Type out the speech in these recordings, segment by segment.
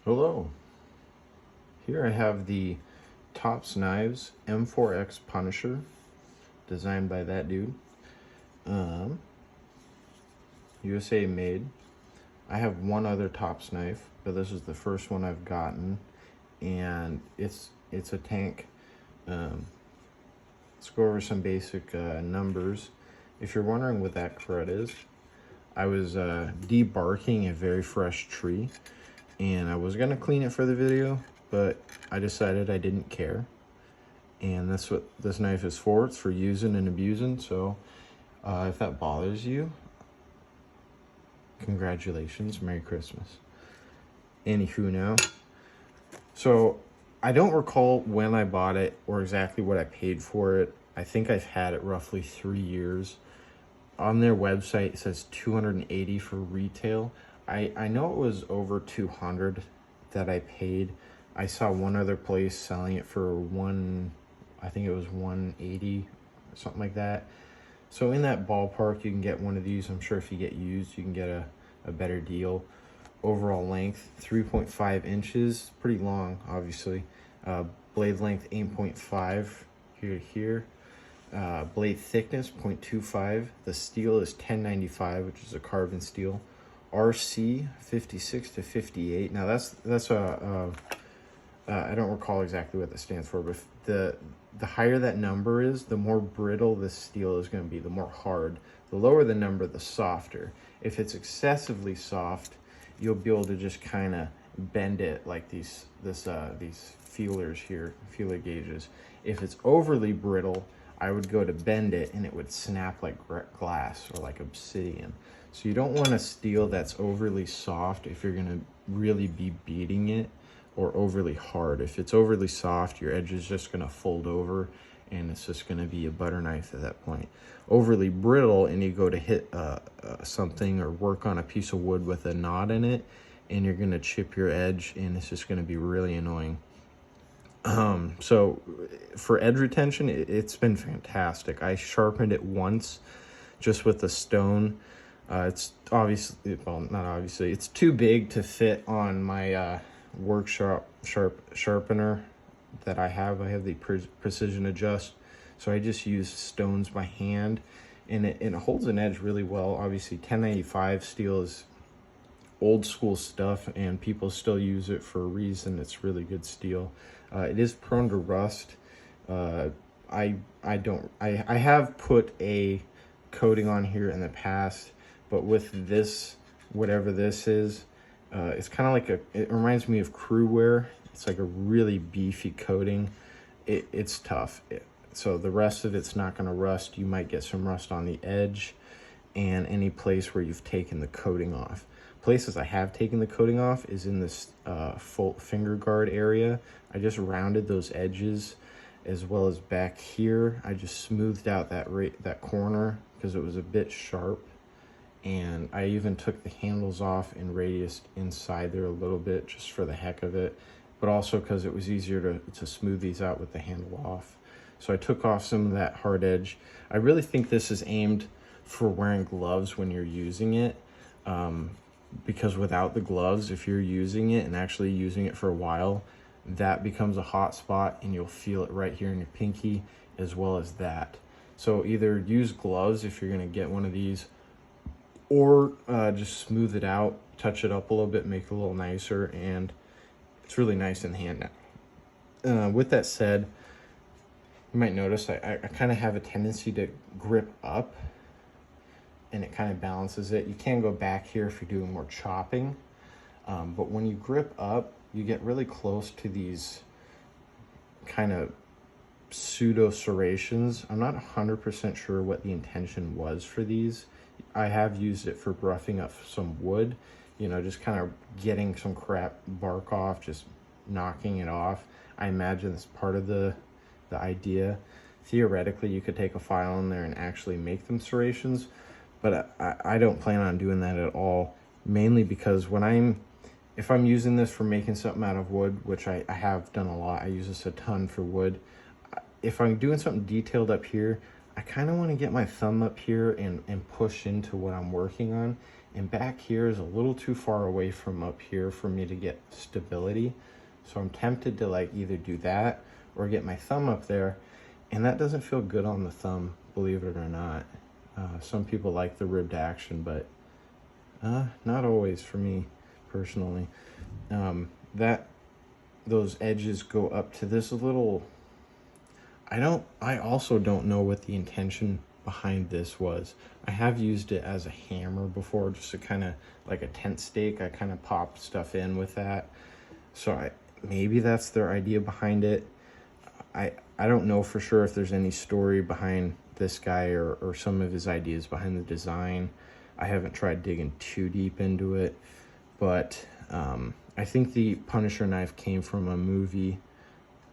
Hello. Here I have the Tops Knives M4X Punisher, designed by that dude. Um, USA made. I have one other Tops knife, but this is the first one I've gotten, and it's a tank. Let's go over some basic numbers. If you're wondering what that crud is, I was debarking a very fresh tree, and I was gonna clean it for the video, but I decided I didn't care. And that's what this knife is for. It's for using and abusing. So if that bothers you, congratulations, Merry Christmas. Anywho now, so I don't recall when I bought it or exactly what I paid for it. I think I've had it roughly 3 years. On their website, it says $280 for retail. I know it was over 200 that I paid. I saw one other place selling it for I think it was 180 or something like that. So in that ballpark, you can get one of these. I'm sure if you get used, you can get a better deal. Overall length, 3.5 inches, pretty long, obviously. Blade length, 8.5 here to here. Blade thickness, 0.25. The steel is 1095, which is a carbon steel. RC, 56 to 58. Now that's I don't recall exactly what that stands for, but the higher that number is, the more brittle this steel is going to be, the more hard. The lower the number, the softer. If it's excessively soft, you'll be able to just kind of bend it like these feelers here, feeler gauges. If it's overly brittle, I would go to bend it and it would snap like glass or like obsidian. So you don't want a steel that's overly soft if you're going to really be beating it, or overly hard. If it's overly soft, your edge is just going to fold over and it's just going to be a butter knife at that point. Overly brittle and you go to hit something or work on a piece of wood with a knot in it, and you're going to chip your edge and it's just going to be really annoying. So for edge retention, it's been fantastic. I sharpened it once just with a stone. It's obviously, well, not obviously, it's too big to fit on my workshop sharpener that I have. I have the precision adjust, so I just use stones by hand, and it holds an edge really well. Obviously 1095 steel is old school stuff and people still use it for a reason. It's really good steel. It is prone to rust. I have put a coating on here in the past, but with this, whatever this is, it's kind of like it reminds me of crew wear. It's like a really beefy coating. It's tough. So the rest of it's not going to rust. You might get some rust on the edge and any place where you've taken the coating off. Places I have taken the coating off is in this full finger guard area. I just rounded those edges, as well as back here. I just smoothed out that corner because it was a bit sharp. And I even took the handles off and radiused inside there a little bit just for the heck of it, but also because it was easier to smooth these out with the handle off. So I took off some of that hard edge. I really think this is aimed for wearing gloves when you're using it, because without the gloves, if you're using it and actually using it for a while, that becomes a hot spot and you'll feel it right here in your pinky as well as that. So either use gloves if you're going to get one of these, or just smooth it out, touch it up a little bit, make it a little nicer, and it's really nice in the hand now. With that said, you might notice I kind of have a tendency to grip up, and it kind of balances it. You can go back here if you're doing more chopping, but when you grip up, you get really close to these kind of pseudo serrations. I'm not 100% sure what the intention was for these. I have used it for roughing up some wood, you know, just kind of getting some crap bark off, just knocking it off. I imagine it's part of the idea. Theoretically, you could take a file in there and actually make them serrations, but I don't plan on doing that at all, mainly because if I'm using this for making something out of wood, which I have done a lot, I use this a ton for wood. If I'm doing something detailed up here, I kind of want to get my thumb up here and push into what I'm working on. And back here is a little too far away from up here for me to get stability. So I'm tempted to like either do that or get my thumb up there. And that doesn't feel good on the thumb, believe it or not. Some people like the ribbed action, but not always for me personally. Those edges go up to this little, I also don't know what the intention behind this was. I have used it as a hammer before, just to kind of like a tent stake. I kind of pop stuff in with that. So maybe that's their idea behind it. I don't know for sure if there's any story behind this guy or some of his ideas behind the design. I haven't tried digging too deep into it, but I think the Punisher knife came from a movie,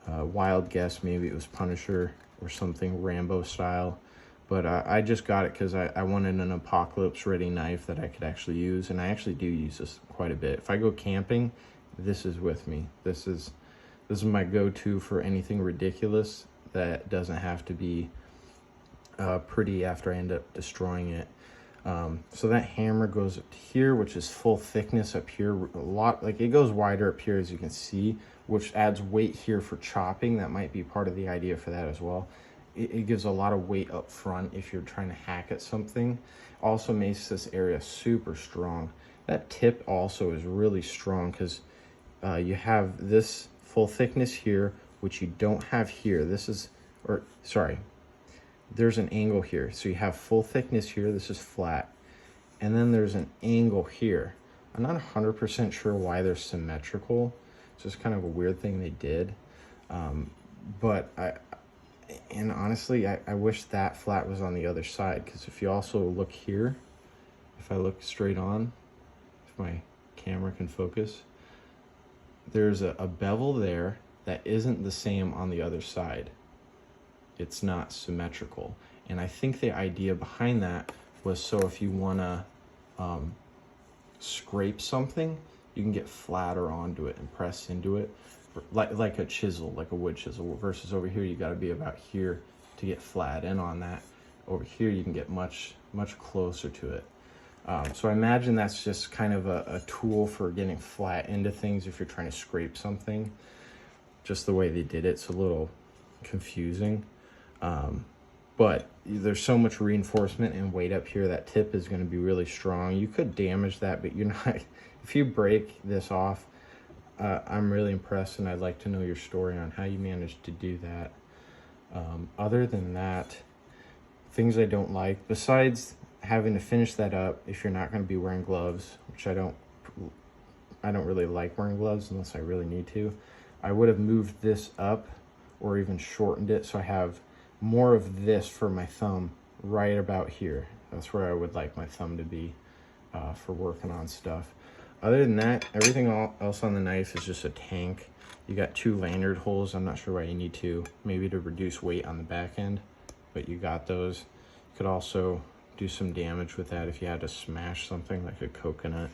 wild guess, maybe it was Punisher or something Rambo style. But I just got it because I wanted an apocalypse ready knife that I could actually use, and I actually do use this quite a bit. If I go camping, this is with me. This is my go-to for anything ridiculous that doesn't have to be pretty after I end up destroying it. So that hammer goes up to here, which is full thickness up here. A lot, like it goes wider up here, as you can see, which adds weight here for chopping. That might be part of the idea for that as well. It gives a lot of weight up front if you're trying to hack at something. Also makes this area super strong. That tip also is really strong because you have this full thickness here, which you don't have here. There's an angle here. So you have full thickness here, this is flat. And then there's an angle here. I'm not 100% sure why they're symmetrical. It's just kind of a weird thing they did. And honestly, I wish that flat was on the other side, because if you also look here, if I look straight on, if my camera can focus, there's a bevel there that isn't the same on the other side. It's not symmetrical. And I think the idea behind that was so if you want to scrape something, you can get flatter onto it and press into it. Like a chisel, like a wood chisel, versus over here you got to be about here to get flat in on that. Over here you can get much closer to it. So I imagine that's just kind of a tool for getting flat into things if you're trying to scrape something. Just the way they did it's a little confusing, but there's so much reinforcement and weight up here. That tip is going to be really strong. You could damage that, but you're not. If you break this off, I'm really impressed, and I'd like to know your story on how you managed to do that. Other than that, things I don't like, besides having to finish that up if you're not going to be wearing gloves, which I don't really like wearing gloves unless I really need to. I would have moved this up or even shortened it so I have more of this for my thumb right about here. That's where I would like my thumb to be for working on stuff. Other than that, everything else on the knife is just a tank. You got 2 lanyard holes. I'm not sure why you need 2, maybe to reduce weight on the back end, but you got those. You could also do some damage with that if you had to smash something like a coconut,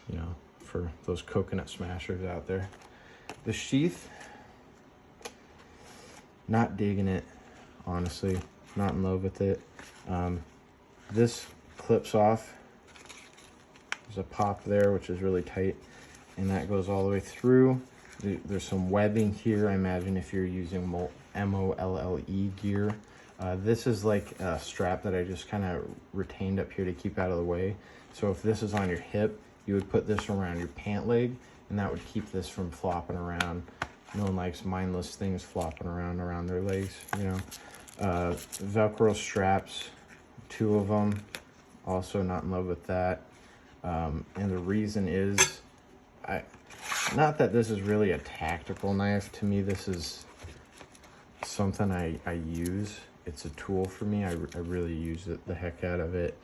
you know, for those coconut smashers out there. The sheath, not digging it, honestly, not in love with it. This clips off. There's a pop there, which is really tight, and that goes all the way through. There's some webbing here. I imagine if you're using MOLLE gear. This is like a strap that I just kind of retained up here to keep out of the way. So if this is on your hip, you would put this around your pant leg, and that would keep this from flopping around. No one likes mindless things flopping around their legs, you know. Velcro straps, 2 of them. Also not in love with that. And the reason is, not that this is really a tactical knife. To me, this is something I use. It's a tool for me. I really use the heck out of it.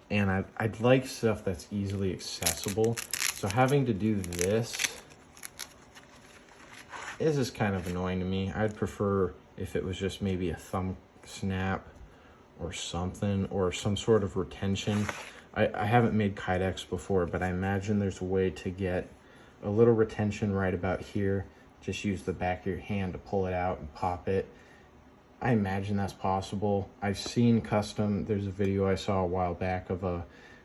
And I'd like stuff that's easily accessible. So having to do this is just kind of annoying to me. I'd prefer if it was just maybe a thumb snap or something, or some sort of retention. I haven't made Kydex before, but I imagine there's a way to get a little retention right about here. Just use the back of your hand to pull it out and pop it. I imagine that's possible. I've seen custom, there's a video I saw a while back of a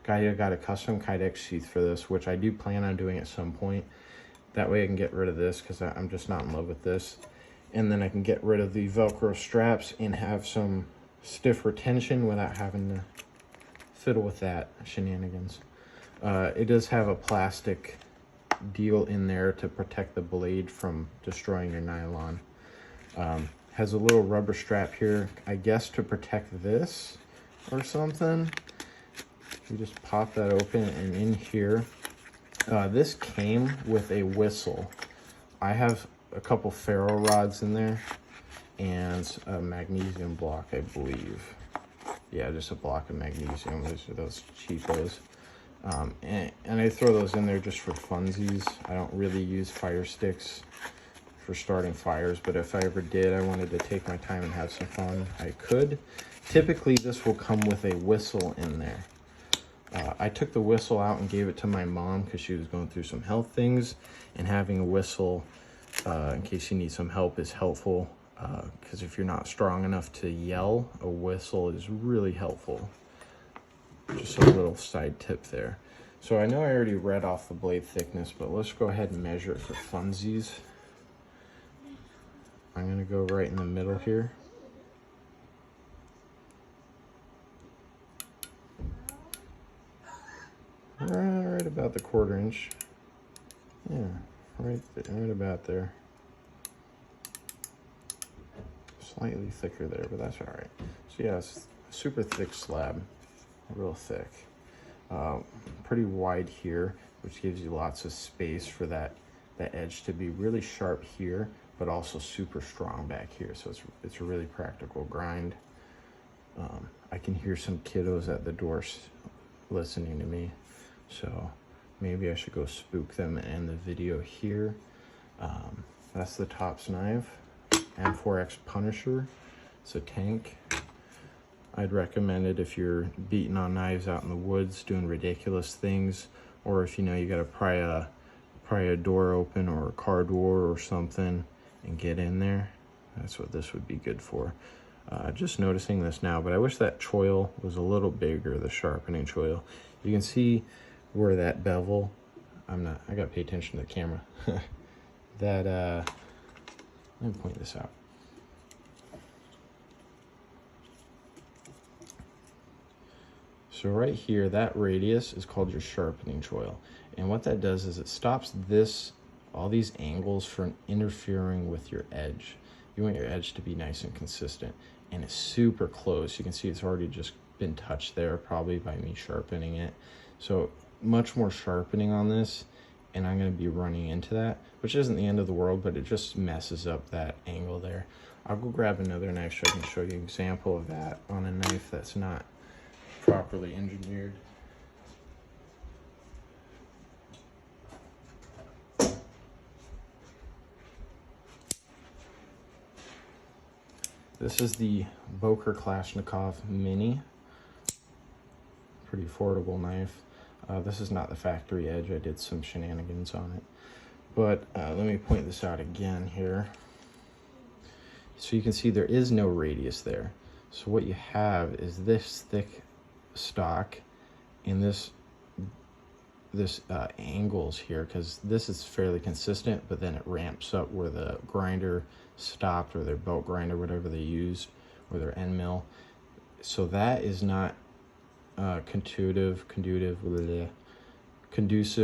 I got a custom Kydex sheath for this, which I do plan on doing at some point. That way I can get rid of this because I'm just not in love with this. And then I can get rid of the Velcro straps and have some stiff retention without having to fiddle with that shenanigans. It does have a plastic deal in there to protect the blade from destroying your nylon. Has a little rubber strap here, I guess to protect this or something. You just pop that open, and in here, this came with a whistle. I have a couple ferro rods in there and a magnesium block, I believe. Yeah, just a block of magnesium. Those are those cheapos. And I throw those in there just for funsies. I don't really use fire sticks for starting fires, but if I ever did, I wanted to take my time and have some fun, I could. Typically, this will come with a whistle in there. I took the whistle out and gave it to my mom because she was going through some health things, and having a whistle in case you need some help is helpful, because if you're not strong enough to yell, a whistle is really helpful. Just a little side tip there. So I know I already read off the blade thickness, but let's go ahead and measure it for funsies. I'm going to go right in the middle here. Right about the 1/4 inch. Yeah, right about there. Slightly thicker there, but that's all right. So yeah, it's a super thick slab, real thick. Pretty wide here, which gives you lots of space for that edge to be really sharp here, but also super strong back here. So it's a really practical grind. I can hear some kiddos at the door listening to me, so maybe I should go spook them and end the video here. That's the Tops knife, M4X Punisher. It's a tank. I'd recommend it if you're beating on knives out in the woods, doing ridiculous things, or if you know you got to pry a door open or a car door or something and get in there. That's what this would be good for. Just noticing this now, but I wish that choil was a little bigger, the sharpening choil. You can see where that bevel, I gotta pay attention to the camera. Let me point this out. So right here, that radius is called your sharpening choil. And what that does is it stops all these angles from interfering with your edge. You want your edge to be nice and consistent. And it's super close. You can see it's already just been touched there, probably by me sharpening it. So much more sharpening on this, and I'm gonna be running into that, which isn't the end of the world, but it just messes up that angle there. I'll go grab another knife so I can show you an example of that on a knife that's not properly engineered. This is the Boker Kalashnikov Mini. Pretty affordable knife. This is not the factory edge. I did some shenanigans on it. But let me point this out again here. So you can see there is no radius there. So what you have is this thick stock and this angles here, because this is fairly consistent, but then it ramps up where the grinder stopped, or their belt grinder, whatever they used, or their end mill. So that is not conducive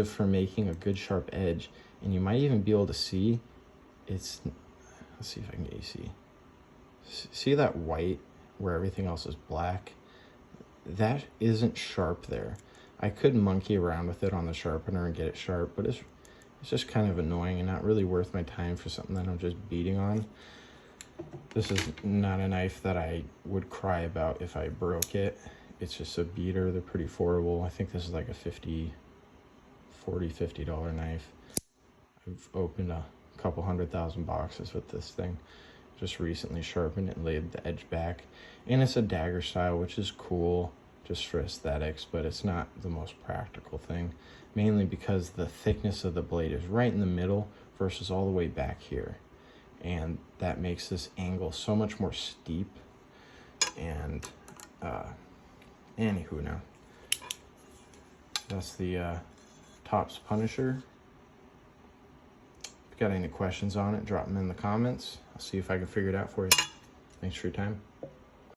for making a good sharp edge. And you might even be able to see let's see if I can get you to see that white where everything else is black. That isn't sharp there. I could monkey around with it on the sharpener and get it sharp, but it's just kind of annoying and not really worth my time for something that I'm just beating on. This is not a knife that I would cry about if I broke it. It's just a beater. They're pretty affordable. I think this is like a $50 knife. I've opened a couple 100,000 boxes with this thing. Just recently sharpened it and laid the edge back. And it's a dagger style, which is cool just for aesthetics, but it's not the most practical thing, mainly because the thickness of the blade is right in the middle versus all the way back here. And that makes this angle so much more steep. And anywho, now That's the Tops Punisher. If you got any questions on it, drop them in the comments. I'll see if I can figure it out for you. Thanks for your time.